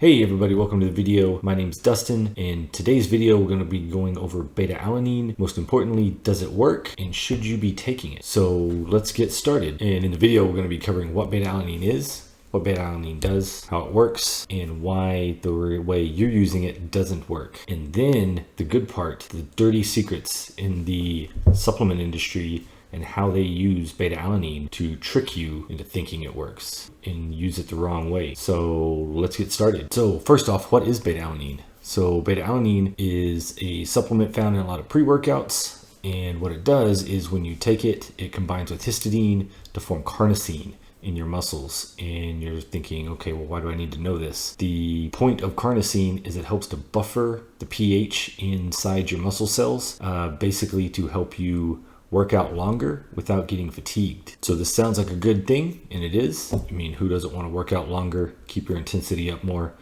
Hey everybody, welcome to the video. My name's Dustin. In today's video, we're going to be going over beta alanine. Most importantly, does it work and should you be taking it? So let's get started. And in the video, we're going to be covering what beta alanine is, what beta alanine does, how it works, and why the way you're using it doesn't work. And then the good part, the dirty secrets in the supplement industry and how they use beta alanine to trick you into thinking it works and use it the wrong way. So let's get started. So first off, what is beta alanine? So beta alanine is a supplement found in a lot of pre-workouts. And what it does is when you take it, it combines with histidine to form carnosine in your muscles. And you're thinking, okay, well, why do I need to know this? The point of carnosine is it helps to buffer the pH inside your muscle cells, basically to help you work out longer without getting fatigued. So this sounds like a good thing, and it is. I mean, who doesn't want to work out longer, keep your intensity up more?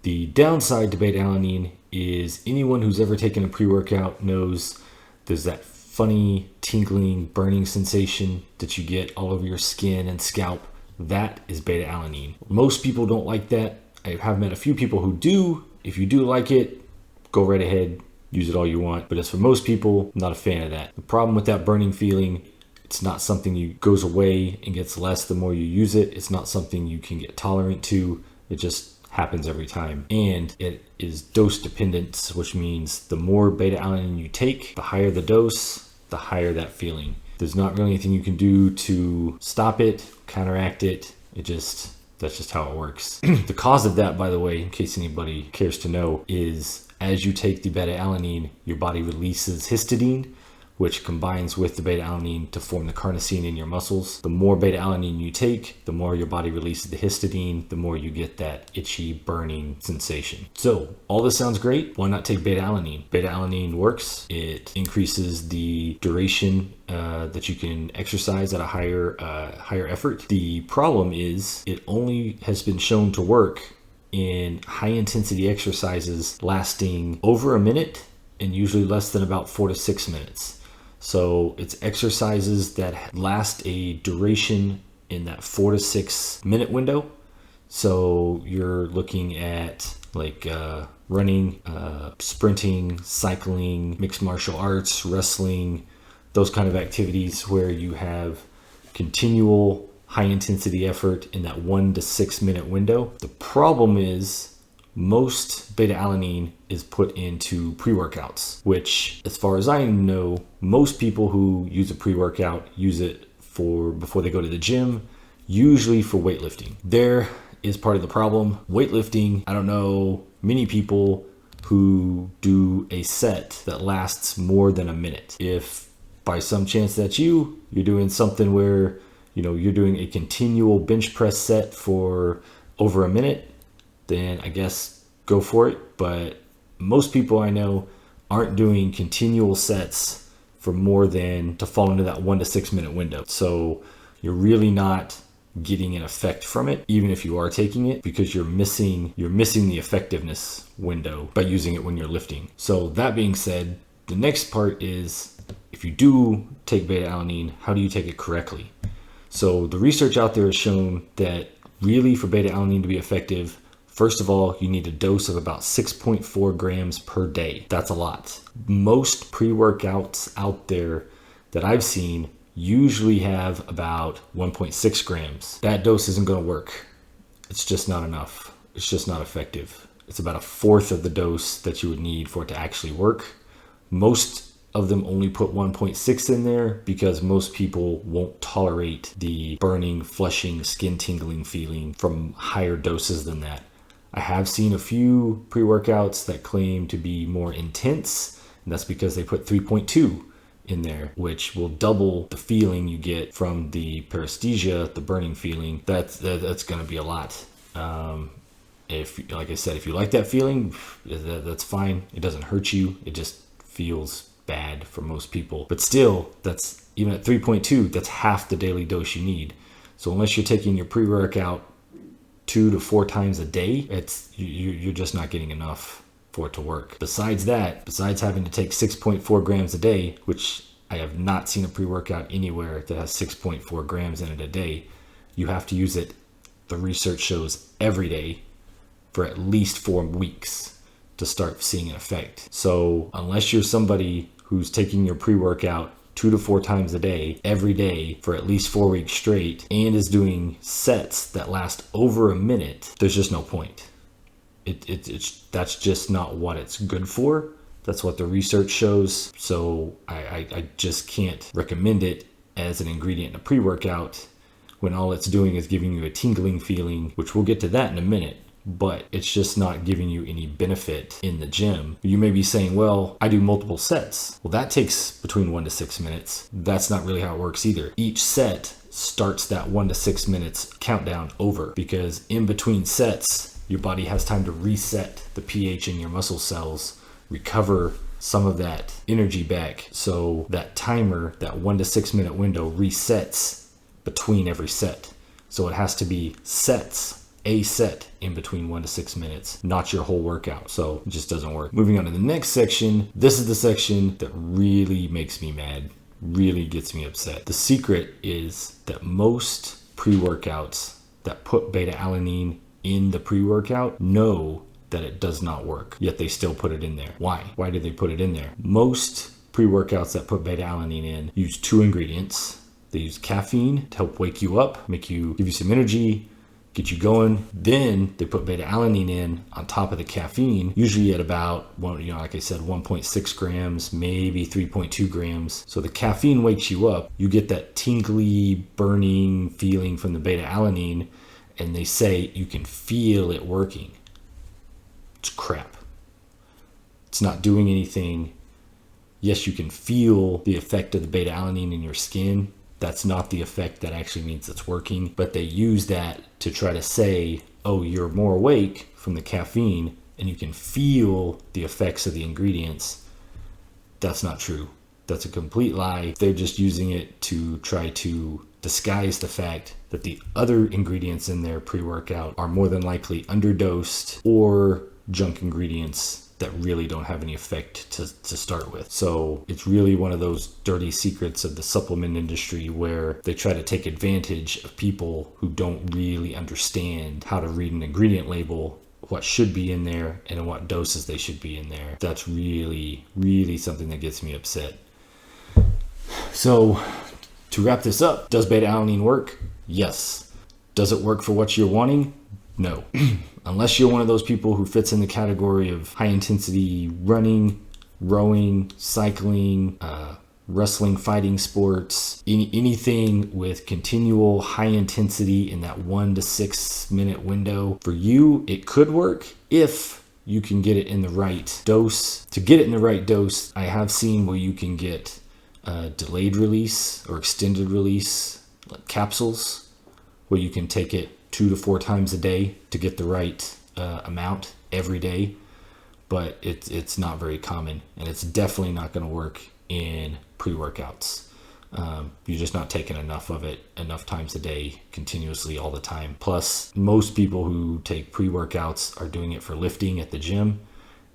The downside to beta alanine is anyone who's ever taken a pre-workout knows there's that funny tingling burning sensation that you get all over your skin and scalp. That is beta alanine. Most people don't like that. I have met a few people who do. If you do like it, go right ahead. Use it all you want. But as for most people, I'm not a fan of that. The problem with that burning feeling, it's not something you goes away and gets less the more you use it. It's not something you can get tolerant to. It just happens every time. And it is dose dependent, which means the more beta alanine you take, the higher the dose, the higher that feeling. There's not really anything you can do to stop it, counteract it. That's just how it works. The cause of that, by the way, in case anybody cares to know, is as you take the beta alanine, your body releases histidine, which combines with the beta alanine to form the carnosine in your muscles. The more beta alanine you take, the more your body releases the histidine, the more you get that itchy, burning sensation. So all this sounds great. Why not take beta alanine? Beta alanine works. It increases the duration that you can exercise at a higher effort. The problem is it only has been shown to work in high intensity exercises lasting over a minute and usually less than about 4 to 6 minutes. So it's exercises that last a duration in that 4 to 6 minute window. So you're looking at like running, sprinting, cycling, mixed martial arts, wrestling, those kind of activities where you have continual high intensity effort in that 1 to 6 minute window. The problem is most beta alanine is put into pre-workouts, which as far as I know, most people who use a pre-workout use it for before they go to the gym, usually for weightlifting. There is part of the problem. Weightlifting, I don't know many people who do a set that lasts more than a minute. If by some chance that's you're doing something where you're doing a continual bench press set for over a minute, then I guess go for it. But most people I know aren't doing continual sets for more than to fall into that 1 to 6 minute window. So you're really not getting an effect from it, even if you are taking it, because you're missing the effectiveness window by using it when you're lifting. So that being said, the next part is if you do take beta alanine, how do you take it correctly? So the research out there has shown that really for beta alanine to be effective, first of all, you need a dose of about 6.4 grams per day. That's a lot. Most pre-workouts out there that I've seen usually have about 1.6 grams. That dose isn't going to work. It's just not enough. It's just not effective. It's about a fourth of the dose that you would need for it to actually work. Most of them only put 1.6 in there because most people won't tolerate the burning, flushing, skin tingling feeling from higher doses than that. I have seen a few pre-workouts that claim to be more intense, and that's because they put 3.2 in there, which will double the feeling you get from the paresthesia, the burning feeling. That's going to be a lot. Like I said, if you like that feeling, that's fine. It doesn't hurt you. It just feels bad for most people. But still, that's even at 3.2, that's half the daily dose you need. So unless you're taking your pre-workout 2 to 4 times a day, you're just not getting enough for it to work. Besides having to take 6.4 grams a day, which I have not seen a pre-workout anywhere that has 6.4 grams in it a day, you have to use it, the research shows, every day for at least 4 weeks to start seeing an effect. So unless you're somebody who's taking your pre-workout 2 to 4 times a day, every day for at least 4 weeks straight, and is doing sets that last over a minute, there's just no point. That's just not what it's good for. That's what the research shows. So I just can't recommend it as an ingredient in a pre-workout when all it's doing is giving you a tingling feeling, which we'll get to that in a minute, but it's just not giving you any benefit in the gym. You may be saying, well, I do multiple sets. Well, that takes between 1 to 6 minutes. That's not really how it works either. Each set starts that 1 to 6 minutes countdown over, because in between sets, your body has time to reset the pH in your muscle cells, recover some of that energy back. So that timer, that 1 to 6 minute window resets between every set. So it has to be sets, a set in between 1 to 6 minutes, not your whole workout. So it just doesn't work. Moving on to the next section. This is the section that really makes me mad, really gets me upset. The secret is that most pre-workouts that put beta alanine in the pre-workout know that it does not work, yet they still put it in there. Why? Why do they put it in there? Most pre-workouts that put beta alanine in use 2 ingredients. They use caffeine to help wake you up, give you some energy, get you going. Then they put beta alanine in on top of the caffeine, usually at about, like I said, 1.6 grams, maybe 3.2 grams. So the caffeine wakes you up. You get that tingly, burning feeling from the beta alanine, and they say you can feel it working. It's crap. It's not doing anything. Yes, you can feel the effect of the beta alanine in your skin. That's not the effect that actually means it's working, but they use that to try to say, oh, you're more awake from the caffeine and you can feel the effects of the ingredients. That's not true. That's a complete lie. They're just using it to try to disguise the fact that the other ingredients in their pre-workout are more than likely underdosed or junk ingredients that really don't have any effect to start with. So it's really one of those dirty secrets of the supplement industry where they try to take advantage of people who don't really understand how to read an ingredient label, what should be in there, and in what doses they should be in there. That's really, really something that gets me upset. So to wrap this up, does beta alanine work? Yes. Does it work for what you're wanting? No. Unless you're one of those people who fits in the category of high intensity running, rowing, cycling, wrestling, fighting sports, anything with continual high intensity in that 1 to 6 minute window, for you, it could work if you can get it in the right dose. To get it in the right dose, I have seen where you can get delayed release or extended release like capsules, where you can take it 2 to 4 times a day to get the right amount every day, but it's not very common, and it's definitely not going to work in pre-workouts. You're just not taking enough of it enough times a day continuously all the time. Plus, most people who take pre-workouts are doing it for lifting at the gym.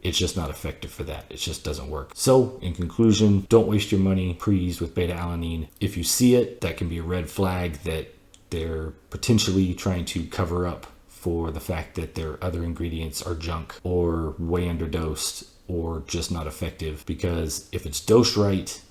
It's just not effective for that. It just doesn't work. So in conclusion, don't waste your money pre's with beta alanine. If you see it, that can be a red flag that they're potentially trying to cover up for the fact that their other ingredients are junk or way underdosed or just not effective. Because if it's dosed right,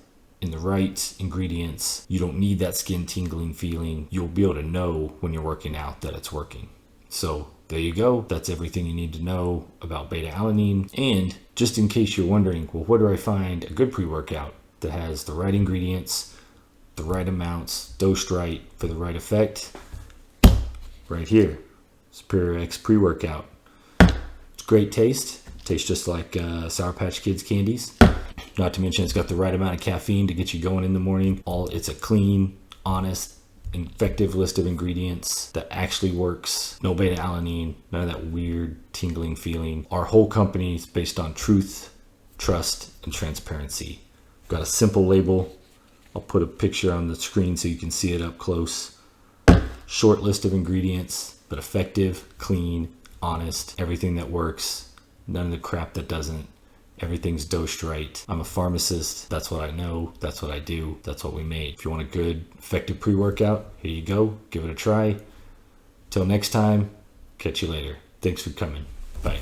in the right ingredients, you don't need that skin tingling feeling. You'll be able to know when you're working out that it's working. So there you go. That's everything you need to know about beta alanine. And just in case you're wondering, well, where do I find a good pre-workout that has the right ingredients, the right amounts, dosed right for the right effect? Right here, Superior X pre-workout. It's great taste. Tastes just like Sour Patch Kids candies. Not to mention it's got the right amount of caffeine to get you going in the morning. It's a clean, honest, effective list of ingredients that actually works. No beta alanine, none of that weird tingling feeling. Our whole company is based on truth, trust, and transparency. We've got a simple label. I'll put a picture on the screen so you can see it up close. Short list of ingredients, but effective, clean, honest, everything that works, none of the crap that doesn't. Everything's dosed right. I'm a pharmacist. That's what I know. That's what I do. That's what we made. If you want a good, effective pre-workout, here you go. Give it a try. Till next time, catch you later. Thanks for coming.